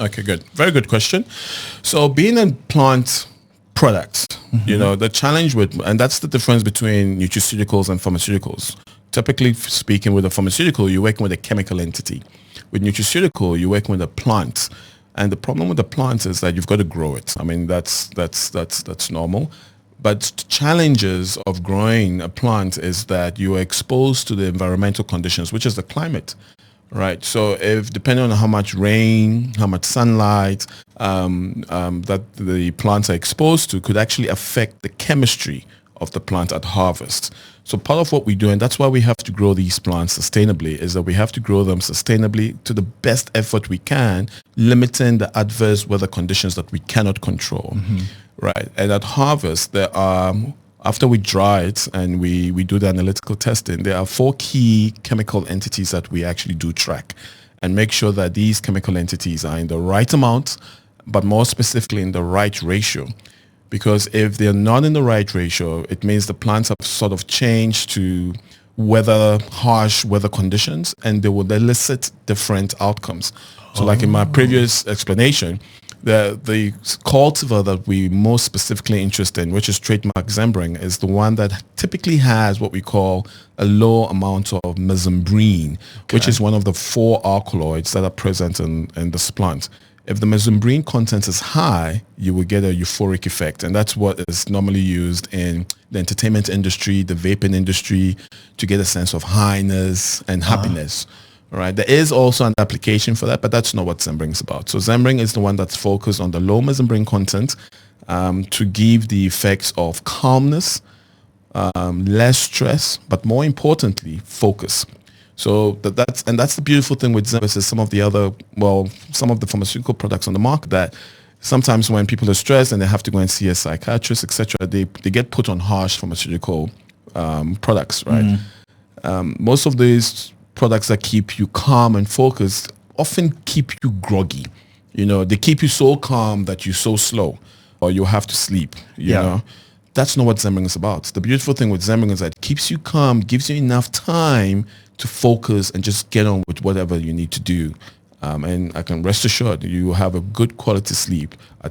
Okay, good. Very good question. So being in plant products, the challenge with, and that's the difference between nutraceuticals and pharmaceuticals. Typically speaking, with a pharmaceutical, you're working with a chemical entity. With nutraceutical, you're working with a plant. And the problem with the plant is that you've got to grow it. I mean, that's normal. But challenges of growing a plant is that you are exposed to the environmental conditions, which is the climate, right? So if depending on how much rain, how much sunlight that the plants are exposed to could actually affect the chemistry of the plant at harvest. So part of what we do, and that's why we have to grow these plants sustainably, is that we have to grow them sustainably to the best effort we can, limiting the adverse weather conditions that we cannot control. Right. And at harvest, there are, after we dry it and we do the analytical testing, there are 4 key chemical entities that we actually do track and make sure that these chemical entities are in the right amount, but more specifically in the right ratio. Because if they're not in the right ratio, it means the plants have sort of changed to harsh weather conditions, and they will elicit different outcomes. So like in my previous explanation, the cultivar that we most specifically interested in, which is trademark Zembrin, is the one that typically has what we call a low amount of mesembrine, which is one of the 4 alkaloids that are present in this plant. If the mesembrine content is high, you will get a euphoric effect. And that's what is normally used in the entertainment industry, the vaping industry, to get a sense of highness and happiness. All right. There is also an application for that, but that's not what Zembrin is about. So Zembrin is the one that's focused on the low mesembrine content to give the effects of calmness, less stress, but more importantly, focus. So that's the beautiful thing with Zembrin versus some of the pharmaceutical products on the market, that sometimes when people are stressed and they have to go and see a psychiatrist, etc., they get put on harsh pharmaceutical products, right? Most of these products that keep you calm and focused often keep you groggy. They keep you so calm that you're so slow, or you have to sleep. You know, that's not what Zembrin is about. The beautiful thing with Zembrin is that it keeps you calm, gives you enough time to focus and just get on with whatever you need to do. And I can rest assured you will have a good quality sleep at the